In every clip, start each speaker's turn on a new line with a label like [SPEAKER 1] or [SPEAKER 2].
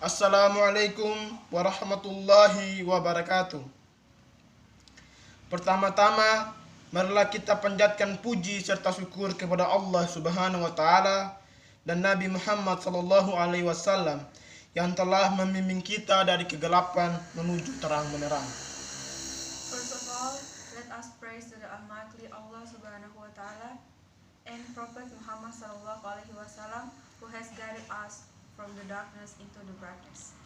[SPEAKER 1] Assalamualaikum warahmatullahi wabarakatuh. Pertama-tama, marilah kita panjatkan puji serta syukur kepada Allah Subhanahu wa taala dan Nabi Muhammad sallallahu alaihi wasallam yang telah membimbing kita dari kegelapan menuju terang benderang.
[SPEAKER 2] First of all, let us praise to the Almighty Allah Subhanahu wa Ta'ala and Prophet Muhammad Sallallahu Alaihi Wasallam who has guided us from the darkness into the brightness.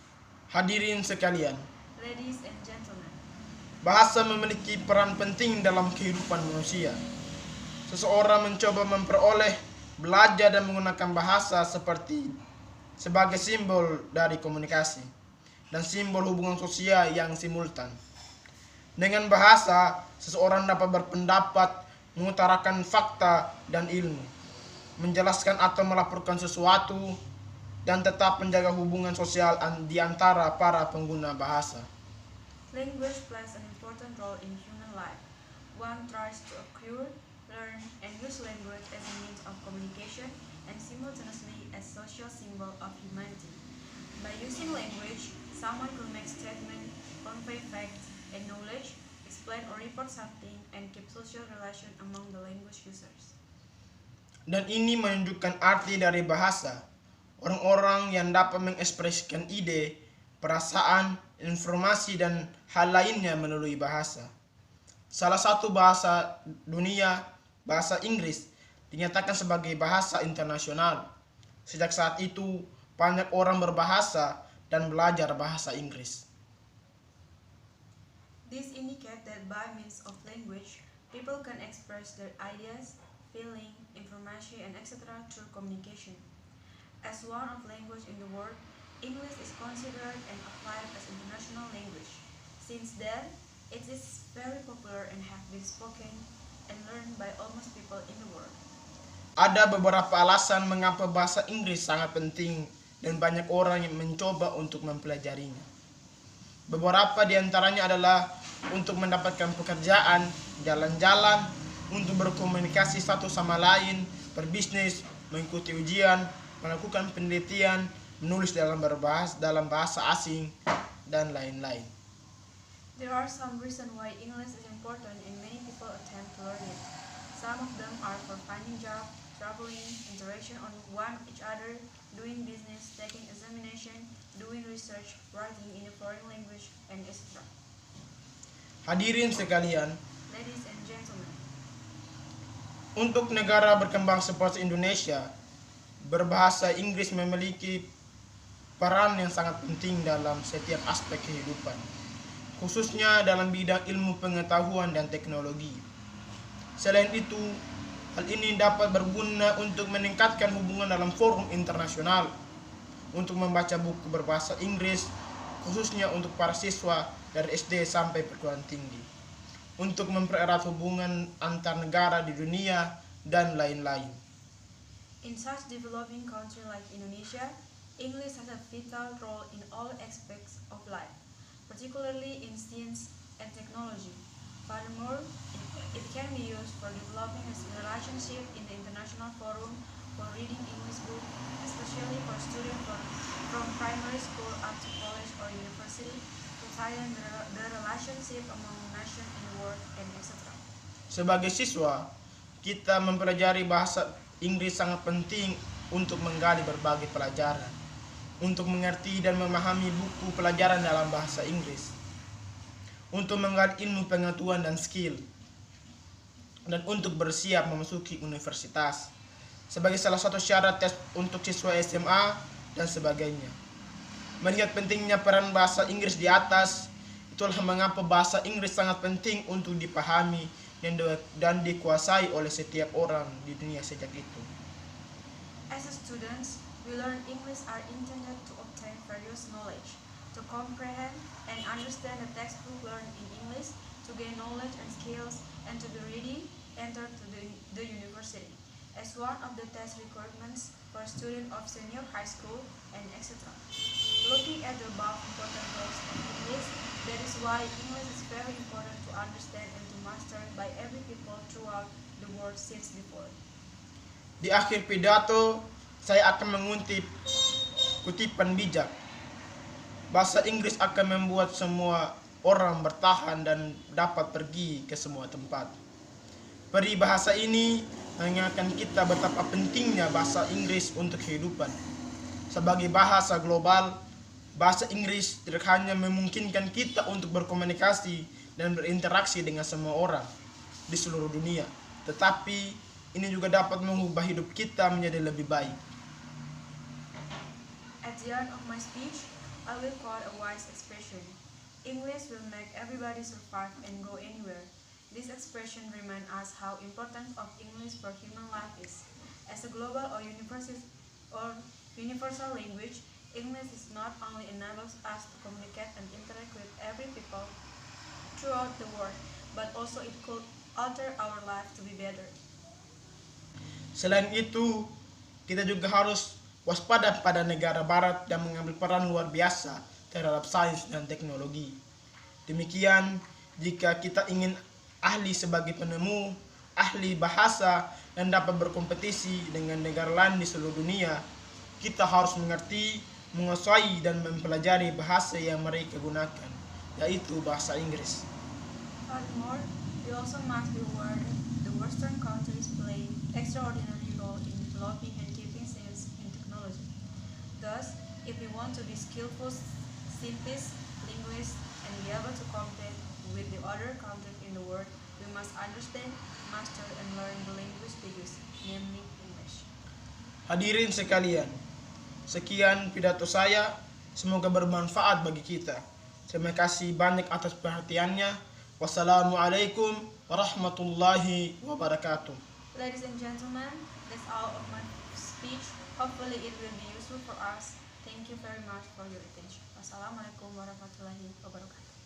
[SPEAKER 1] Hadirin sekalian,
[SPEAKER 2] Ladies and gentlemen,
[SPEAKER 1] bahasa memiliki peran penting dalam kehidupan manusia. Seseorang mencoba memperoleh, belajar dan menggunakan bahasa sebagai simbol dari komunikasi dan simbol hubungan sosial yang simultan. Dengan bahasa, seseorang dapat berpendapat, mengutarakan fakta dan ilmu, menjelaskan atau melaporkan sesuatu, dan tetap menjaga hubungan sosial di antara para pengguna bahasa.
[SPEAKER 2] language plays an important role in human life. One tries to acquire, learn, and use language as a means of communication and simultaneously as social symbol of humanity. By using language, someone could make statements, convey facts and knowledge, explain or report something, and keep social relation among the language users.
[SPEAKER 1] Dan ini menunjukkan arti dari bahasa. Orang-orang yang dapat mengekspresikan ide, perasaan, informasi, dan hal lainnya melalui bahasa. Salah satu bahasa dunia, bahasa Inggris, dinyatakan sebagai bahasa internasional. Sejak saat itu, banyak orang berbahasa dan belajar bahasa Inggris.
[SPEAKER 2] This indicates that by means of language, people can express their ideas, feeling, information, and etc. through communication. As one of language in the world, English is considered and applied as international language. Since then, it is very popular and have been spoken and learned by almost people in the world.
[SPEAKER 1] Ada beberapa alasan mengapa bahasa Inggris sangat penting dan banyak orang yang mencoba untuk mempelajarinya. Beberapa di antaranya adalah untuk mendapatkan pekerjaan, jalan-jalan, untuk berkomunikasi satu sama lain, berbisnis, mengikuti ujian, melakukan penelitian, menulis dalam bahasa asing, dan lain-lain.
[SPEAKER 2] There are some reasons why English is important and many people attempt to learn it. Some of them are for finding job, traveling, interaction on one each other, doing business, taking examination, doing research, writing in a foreign language, and etc.
[SPEAKER 1] Hadirin sekalian,
[SPEAKER 2] Ladies and gentlemen,
[SPEAKER 1] untuk negara berkembang seperti Indonesia, berbahasa Inggris memiliki peran yang sangat penting dalam setiap aspek kehidupan, khususnya dalam bidang ilmu pengetahuan dan teknologi. Selain itu, hal ini dapat berguna untuk meningkatkan hubungan dalam forum internasional, untuk membaca buku berbahasa Inggris, khususnya untuk para siswa dari SD sampai perguruan tinggi, untuk mempererat hubungan antar negara di dunia, dan lain-lain.
[SPEAKER 2] in such developing country like Indonesia, English has a vital role in all aspects of life, particularly in science and technology. Furthermore, it can be used for developing a relationship in the international forum, for reading English books, especially for students from primary school up to college or university, to tighten the relationship among nations in the world, and etc.
[SPEAKER 1] Sebagai siswa, kita mempelajari bahasa Inggris sangat penting untuk menggali berbagai pelajaran, untuk mengerti dan memahami buku pelajaran dalam bahasa Inggris, untuk menggali ilmu pengetahuan dan skill, dan untuk bersiap memasuki universitas sebagai salah satu syarat tes untuk siswa SMA dan sebagainya. Melihat pentingnya peran bahasa Inggris di atas, itulah mengapa bahasa Inggris sangat penting untuk dipahami dan dikuasai oleh setiap orang di dunia sejak itu.
[SPEAKER 2] As a students, we learn English are intended to obtain various knowledge, to comprehend and understand the textbook learned in English, to gain knowledge and skills, and to be ready enter to the university as one of the test requirements for a student of senior high school and etc. Looking at the above important roles of English, that is why English is very important to understand and to master by every people throughout the world since before.
[SPEAKER 1] Di akhir pidato, saya akan mengutip kutipan bijak. Bahasa Inggris akan membuat semua orang bertahan dan dapat pergi ke semua tempat. Peribahasa ini mengingatkan kita betapa pentingnya bahasa Inggris untuk kehidupan. Sebagai bahasa global, bahasa Inggris tidak hanya memungkinkan kita untuk berkomunikasi dan berinteraksi dengan semua orang di seluruh dunia, tetapi ini juga dapat mengubah hidup kita menjadi lebih baik.
[SPEAKER 2] At the end of my speech, I will quote a wise expression. English will make everybody survive and go anywhere. This expression reminds us how important of English for human life is. As a global or universal language, English is not only enables us to communicate and interact with every people throughout the world, but also it could alter our life to be better.
[SPEAKER 1] Selain itu, kita juga harus waspada pada negara barat yang mengambil peran luar biasa terhadap sains dan teknologi. Demikian, jika kita ingin ahli sebagai penemu, ahli bahasa, dan dapat berkompetisi dengan negara lain di seluruh dunia, kita harus mengerti, menguasai, dan mempelajari bahasa yang mereka gunakan, yaitu bahasa Inggris.
[SPEAKER 2] Furthermore, we also must be aware that the Western countries play extraordinary role in developing and keeping science and technology. Thus, if we want to be skillful scientists, linguists, and be able to compete with the other countries in the world, we must understand, master, and learn the language they use, namely English.
[SPEAKER 1] Hadirin sekalian, sekian pidato saya, semoga bermanfaat bagi kita. Terima kasih banyak atas perhatiannya. Wassalamualaikum warahmatullahi wabarakatuh.
[SPEAKER 2] Ladies and gentlemen, that's all of my speech. Hopefully it will be useful for us. Thank you very much for your attention. Wassalamualaikum warahmatullahi wabarakatuh.